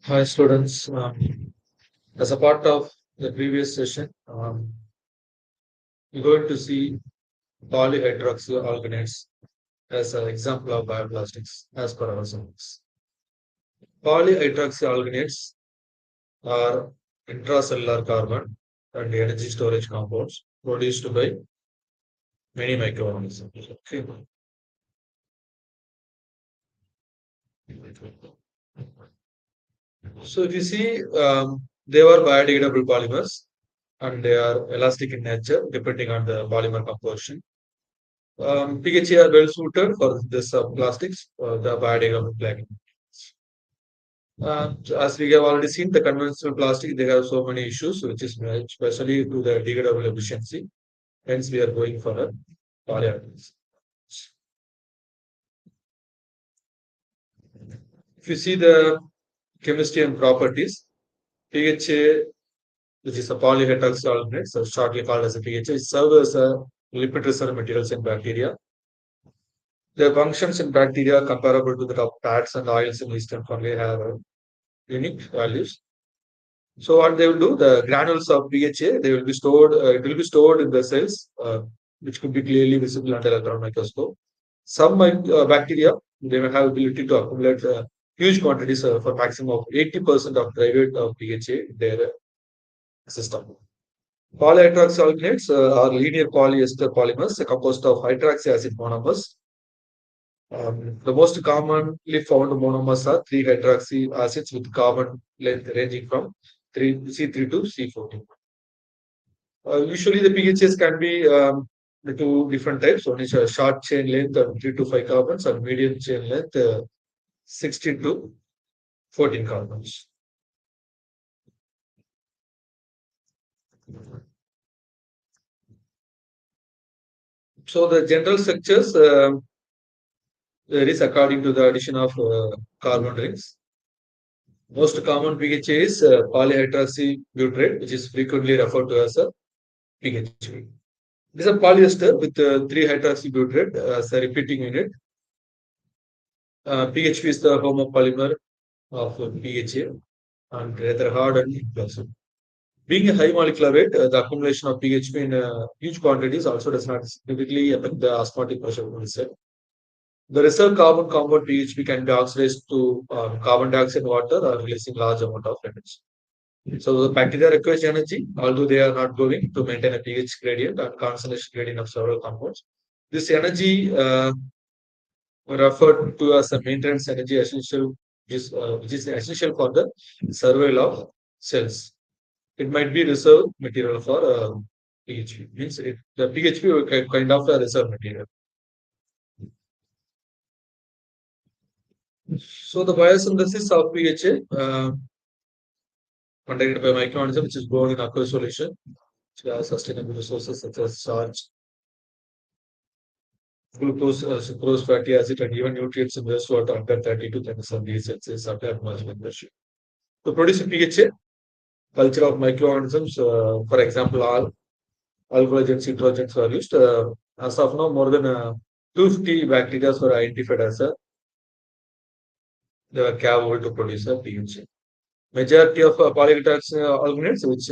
Hi, students. As a part of the previous session, we're going to see polyhydroxyalkonates as an example of bioplastics as per our syllabus. Polyhydroxyalkonates are intracellular carbon and energy storage compounds produced by many microorganisms. Okay. So if you see, they are biodegradable polymers and they are elastic in nature depending on the polymer composition. PHA are well suited for this plastics, the biodegradable plastic. As we have already seen, the conventional plastic they have so many issues, which is especially to the degradable efficiency. Hence, we are going for a polyamines. If you see the chemistry and properties, PHA, which is a polyhydroxyalkanate, so shortly called as a PHA, serves as a lipid reserve materials in bacteria. Their functions in bacteria comparable to that of fats and oils in yeast and fungi have unique values. So what they will do, the granules of PHA, they will be stored. It will be stored in the cells, which could be clearly visible under electron microscope. Some bacteria they may have ability to accumulate huge quantities for maximum of 80% of dry weight of PHA in their system. Polyhydroxyalkanates are linear polyester polymers composed of hydroxy acid monomers. The most commonly found monomers are 3-hydroxy acids with carbon length ranging from 3C3 to C14. Usually, the PHS can be the two different types. One is a short chain length of 3 to 5 carbons, and medium chain length 16 to 14 carbons. So, the general structures there is according to the addition of carbon rings. Most common PHA is polyhydroxy butyrate, which is frequently referred to as a PHB. It is a polyester with 3-hydroxybutyrate as a repeating unit. PHP is the homopolymer of PHA and rather hard and implosive. Being a high molecular weight, the accumulation of PHP in huge quantities also does not significantly affect the osmotic pressure of the cell. The reserve carbon compound PHP can be oxidized to carbon dioxide and water or releasing large amount of energy. So the bacteria requires energy, although they are not going to maintain a pH gradient and concentration gradient of several compounds. This energy referred to as a maintenance energy essential, which is essential for the survival of cells. It might be reserve material for PHP. Means the PHP will kind of a reserve material. So the biosynthesis of PHA conducted by microorganism, which is grown in aqueous solution, which has sustainable resources such as starch, glucose, sucrose, fatty acid, and even nutrients in wastewater under 30 to 37 degrees Celsius at atmospheric pressure. To produce PHA, culture of microorganisms, for example, all alcohologens, nitrogens were used. As of now, more than 250 bacteria were identified as they were capable to produce a PHA. Majority of polyhydroxyalkanates, which,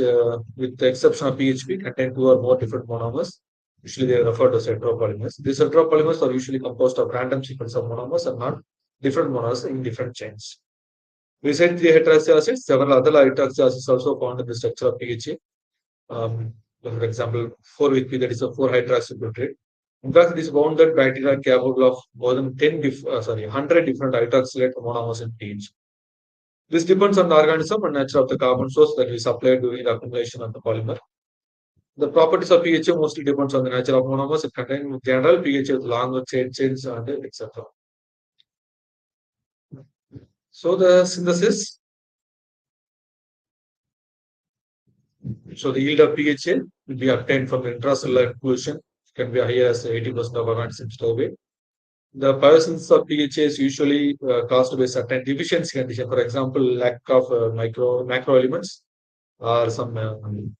with the exception of PHP, contain two or more different monomers. Usually, they are referred to as heteropolymers. These heteropolymers are usually composed of random sequence of monomers and not different monomers in different chains. Besides the hydroxy acids, several other hydroxy acids also found in the structure of PHA. For example, 4-with-P, that is a 4-hydroxybutyrate. In fact, it is found that bacteria are capable of more than 100 different hydroxylate monomers in pH. This depends on the organism and nature of the carbon source that we supply during the accumulation of the polymer. The properties of PHA mostly depends on the nature of monomers. It contains general PHA with longer chains and etc. So the synthesis. So the yield of PHA will be obtained from the intracellular inclusion. It can be higher as 80% of organisms survey. The biosynthesis of PHA is usually caused by certain deficiency condition. For example, lack of macro elements or some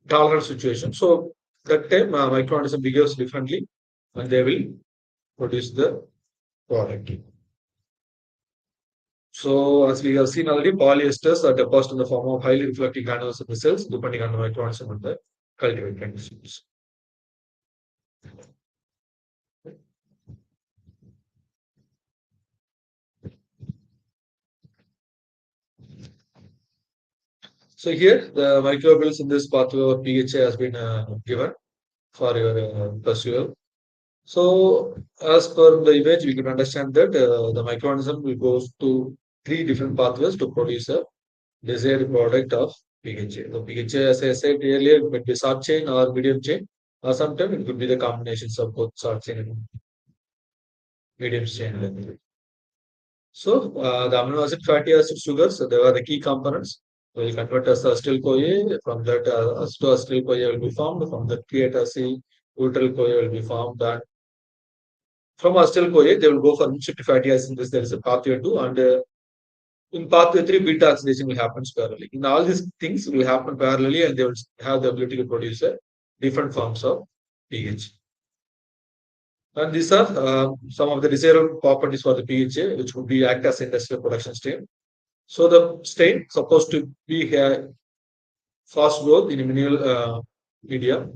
tolerance situation. So that time microorganism behaves differently and they will produce the product. So, as we have seen already, polyesters are deposited in the form of highly reflecting granules in the cells, depending on the microorganism and the cultivate conditions. So here, the microbials in this pathway of pH has been given for your pursuit. So, as per the image, we can understand that the microorganism will go to three different pathways to produce a desired product of PHA. The PHA, as I said earlier, it might be short chain or medium chain, or sometimes it could be the combinations of both short chain and medium chain. So, the amino acid, fatty acid, sugars, so they are the key components. Will convert as acetyl CoA. From that, acetyl CoA will be formed. From that, create acetyl CoA will be formed. And from acetyl CoA, they will go for mixed fatty acids. This there is a pathway two, and in pathway three, beta oxidation will happen parallelly. In all these things will happen parallelly, and they will have the ability to produce different forms of pH. And these are some of the desirable properties for the PHA, which would be act as industrial production stain. So the stain supposed to be a fast growth in a mineral media,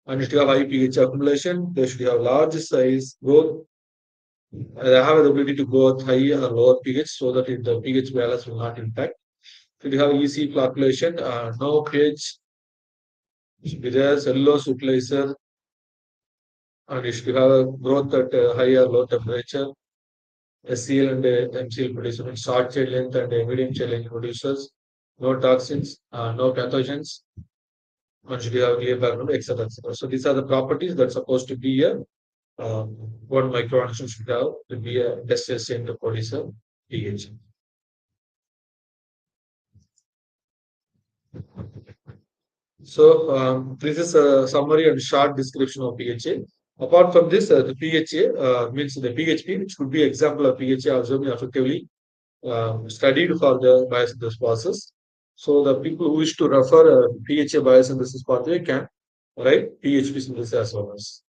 and it have high pH accumulation. They should have large size growth. They have the ability to go at high or lower pH so that the pH balance will not impact. Should have easy flocculation, no pH, should be there, cellulose utilizer, and it should have a growth at high or low temperature. SCL and MCL producers, short chain length and medium chain length producers, no toxins, no pathogens, one should have clear background, etc. etc. So these are the properties that's supposed to be a um, one microorganism should have to be a test chain to produce a pH. So this is a summary and short description of PHA. Apart from this, the PHA means the PHP, which could be example of PHA also being effectively studied for the biosynthesis process. So the people who wish to refer PHA biosynthesis pathway can write PHP synthesis as well as.